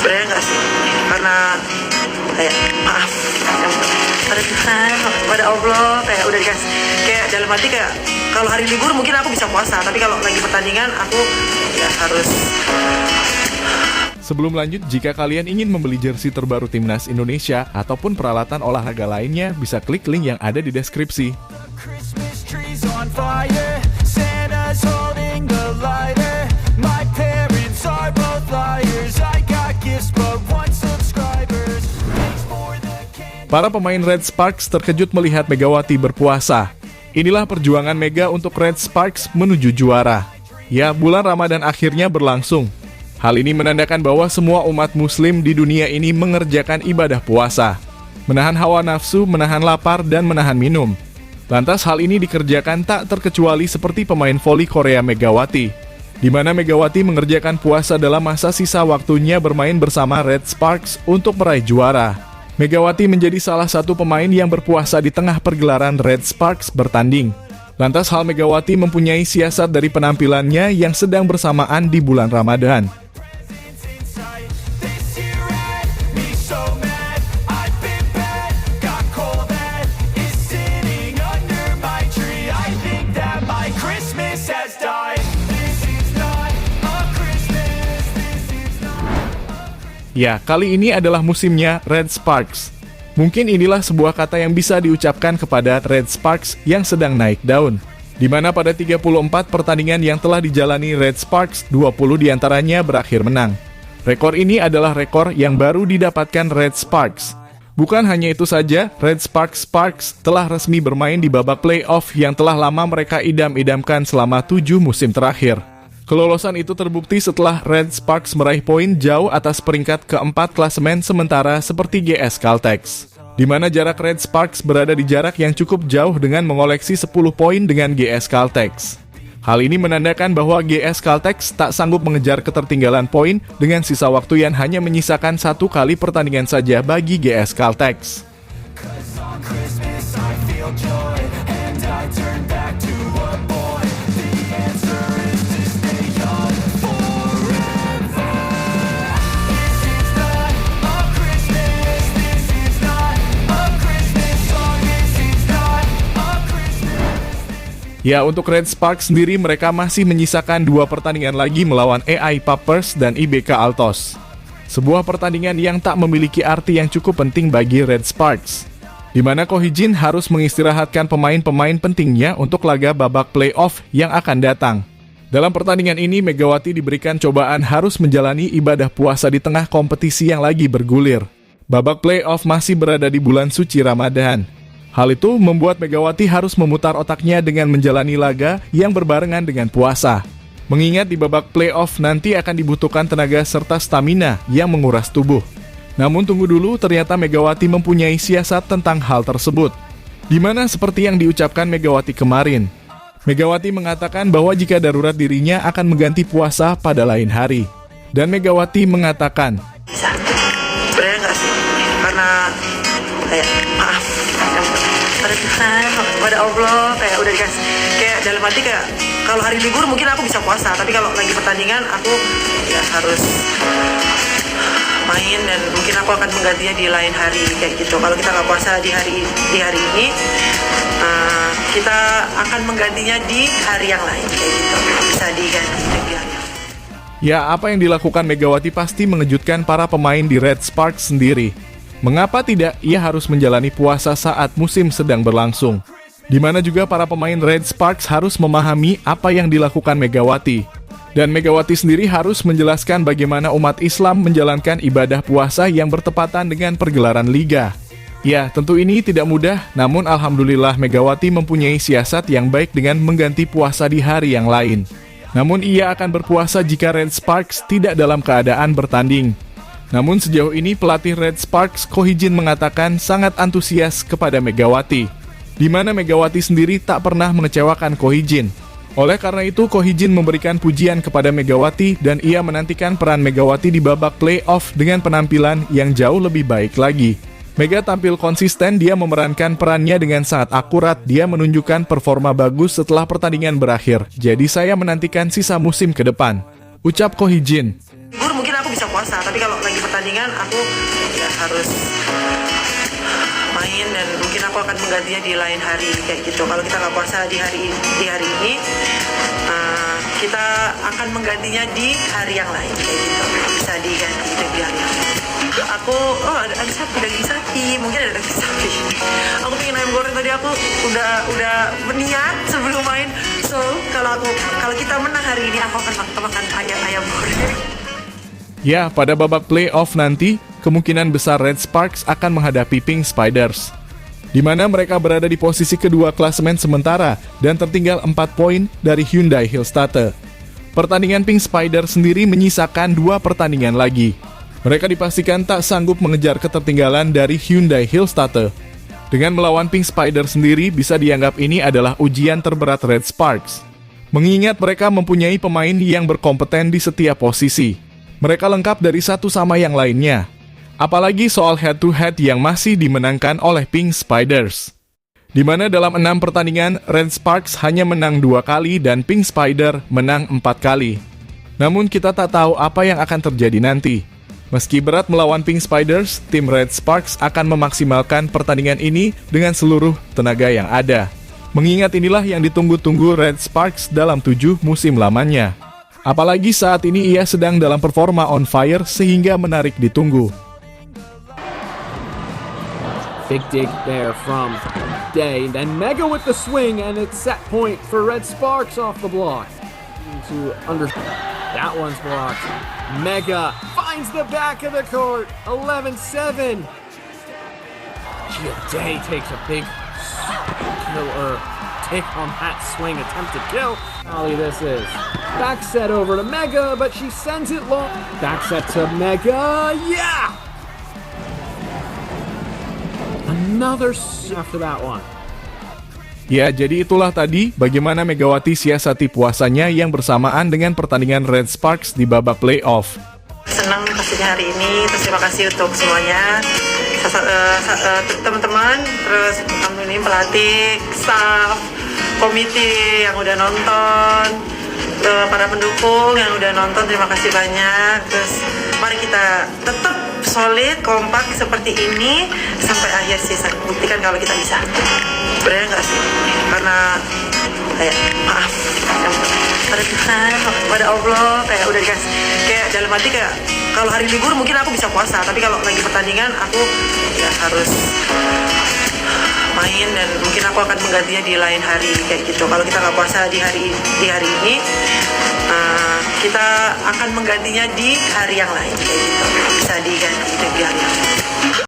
Sebenarnya enggak sih, karena kayak maaf pada Tuhan, pada Allah, kayak udah dikasih, kayak dalam hati kayak kalau hari libur mungkin aku bisa puasa, tapi kalau lagi pertandingan aku ya harus. Sebelum lanjut, jika kalian ingin membeli jersey terbaru Timnas Indonesia ataupun peralatan olahraga lainnya, bisa klik link yang ada di deskripsi. Christmas trees on fire, Santa's holding the lighter. My parents are both liars. I got gifts but one subscribers. Thanks for the candy. Para pemain Red Sparks terkejut melihat Megawati berpuasa. Inilah perjuangan Mega untuk Red Sparks menuju juara. Ya, bulan Ramadan akhirnya berlangsung. Hal ini menandakan bahwa semua umat muslim di dunia ini mengerjakan ibadah puasa. Menahan hawa nafsu, menahan lapar, dan menahan minum. Lantas hal ini dikerjakan tak terkecuali seperti pemain voli Korea Megawati, di mana Megawati mengerjakan puasa dalam masa sisa waktunya bermain bersama Red Sparks untuk meraih juara. Megawati menjadi salah satu pemain yang berpuasa di tengah pergelaran Red Sparks bertanding. Lantas hal Megawati mempunyai siasat dari penampilannya yang sedang bersamaan di bulan Ramadan. Ya, kali ini adalah musimnya Red Sparks. Mungkin inilah sebuah kata yang bisa diucapkan kepada Red Sparks yang sedang naik daun. Di mana pada 34 pertandingan yang telah dijalani Red Sparks, 20 diantaranya berakhir menang. Rekor ini adalah rekor yang baru didapatkan Red Sparks. Bukan hanya itu saja, Red Sparks telah resmi bermain di babak playoff yang telah lama mereka idam-idamkan selama 7 musim terakhir. Kelolosan itu terbukti setelah Red Sparks meraih poin jauh atas peringkat keempat klasemen sementara seperti GS Caltex, di mana jarak Red Sparks berada di jarak yang cukup jauh dengan mengoleksi 10 poin dengan GS Caltex. Hal ini menandakan bahwa GS Caltex tak sanggup mengejar ketertinggalan poin dengan sisa waktu yang hanya menyisakan 1 kali pertandingan saja bagi GS Caltex. Ya, untuk Red Sparks sendiri mereka masih menyisakan 2 pertandingan lagi melawan AI Papers dan IBK Altos. Sebuah pertandingan yang tak memiliki arti yang cukup penting bagi Red Sparks, di mana Ko Hee-jin harus mengistirahatkan pemain-pemain pentingnya untuk laga babak playoff yang akan datang. Dalam pertandingan ini, Megawati diberikan cobaan harus menjalani ibadah puasa di tengah kompetisi yang lagi bergulir. Babak playoff masih berada di bulan suci Ramadan. Hal itu membuat Megawati harus memutar otaknya dengan menjalani laga yang berbarengan dengan puasa. Mengingat di babak playoff nanti akan dibutuhkan tenaga serta stamina yang menguras tubuh. Namun tunggu dulu, ternyata Megawati mempunyai siasat tentang hal tersebut. Di mana seperti yang diucapkan Megawati kemarin. Megawati mengatakan bahwa jika darurat dirinya akan mengganti puasa pada lain hari. Dan Megawati mengatakan, Bisa. Sebenarnya enggak sih, karena kayak maaf pada Tuhan, pada Allah, kayak udah dikasih, kayak dalam hati kayak kalau hari libur mungkin aku bisa puasa, tapi kalau lagi pertandingan aku ya harus main dan mungkin aku akan menggantinya di lain hari kayak gitu. Kalau kita nggak puasa di hari ini, kita akan menggantinya di hari yang lain kayak gitu. Bisa diganti di hari yang lain. ya, apa yang dilakukan Megawati pasti mengejutkan para pemain di Red Sparks sendiri. Mengapa tidak ia harus menjalani puasa saat musim sedang berlangsung? Di mana juga para pemain Red Sparks harus memahami apa yang dilakukan Megawati. Dan Megawati sendiri harus menjelaskan bagaimana umat Islam menjalankan ibadah puasa yang bertepatan dengan pergelaran liga. Ya, tentu ini tidak mudah, namun alhamdulillah Megawati mempunyai siasat yang baik dengan mengganti puasa di hari yang lain. Namun ia akan berpuasa jika Red Sparks tidak dalam keadaan bertanding. Namun sejauh ini pelatih Red Sparks, Ko Hee-jin mengatakan sangat antusias kepada Megawati, di mana Megawati sendiri tak pernah mengecewakan Ko Hee-jin. Oleh karena itu, Ko Hee-jin memberikan pujian kepada Megawati dan ia menantikan peran Megawati di babak playoff dengan penampilan yang jauh lebih baik lagi. Mega tampil konsisten, dia memerankan perannya dengan sangat akurat, dia menunjukkan performa bagus setelah pertandingan berakhir. Jadi saya menantikan sisa musim ke depan, ucap Ko Hee-jin. Libur mungkin aku bisa puasa, tapi kalau lagi pertandingan pertandingan aku ya harus main, dan mungkin aku akan menggantinya di lain hari kayak gitu. Kalau kita nggak puasa di hari ini, kita akan menggantinya di hari yang lain kayak gitu. Bisa diganti di hari yang lain. Aku ada sapi, daging sapi, mungkin ada daging sapi. Aku pengen ayam goreng tadi, aku udah berniat sebelum main. So kalau kita menang hari ini, aku akan makan ayam goreng. Ya, pada babak playoff nanti, kemungkinan besar Red Sparks akan menghadapi Pink Spiders, di mana mereka berada di posisi kedua klasemen sementara dan tertinggal 4 poin dari Hyundai Hillstatter. Pertandingan Pink Spiders sendiri menyisakan 2 pertandingan lagi. Mereka dipastikan tak sanggup mengejar ketertinggalan dari Hyundai Hillstatter. Dengan melawan Pink Spiders sendiri, bisa dianggap ini adalah ujian terberat Red Sparks, mengingat mereka mempunyai pemain yang berkompeten di setiap posisi. Mereka lengkap dari satu sama yang lainnya. Apalagi soal head-to-head yang masih dimenangkan oleh Pink Spiders, di mana dalam 6 pertandingan, Red Sparks hanya menang 2 kali dan Pink Spider menang 4 kali. Namun kita tak tahu apa yang akan terjadi nanti. Meski berat melawan Pink Spiders, tim Red Sparks akan memaksimalkan pertandingan ini dengan seluruh tenaga yang ada. Mengingat inilah yang ditunggu-tunggu Red Sparks dalam 7 musim lamanya. Apalagi saat ini ia sedang dalam performa on fire sehingga menarik ditunggu. Big dig there from Day, then Mega with the swing, and it's set point for Red Sparks off the block. That one's blocked. Mega finds the back of the court, 11-7. Gia Day takes a big take on that swing, attempt to kill. Ollie, this is back set over to Mega, but she sends it long. Back set to Mega, yeah! Another after that one. Ya, jadi itulah tadi bagaimana Megawati siasati puasanya yang bersamaan dengan pertandingan Red Sparks di babak playoff. Senang pastinya hari ini, terus terima kasih untuk semuanya, teman-teman, terus alhamdulillah pelatih, staff, komite yang udah nonton, para pendukung yang udah nonton, terima kasih banyak. Terus mari kita tetap solid, kompak seperti ini sampai akhir season. Buktikan kalau kita bisa. Sebenarnya enggak sih, karena kayak maaf pada Tuhan, pada Allah, kayak udah dikasih, kayak dalam hati kayak kalau hari libur mungkin aku bisa puasa, tapi kalau lagi pertandingan aku ya harus main, dan mungkin aku akan menggantinya di lain hari kayak gitu. Kalau kita nggak puasa di hari ini, kita akan menggantinya di hari yang lain kayak gitu. Bisa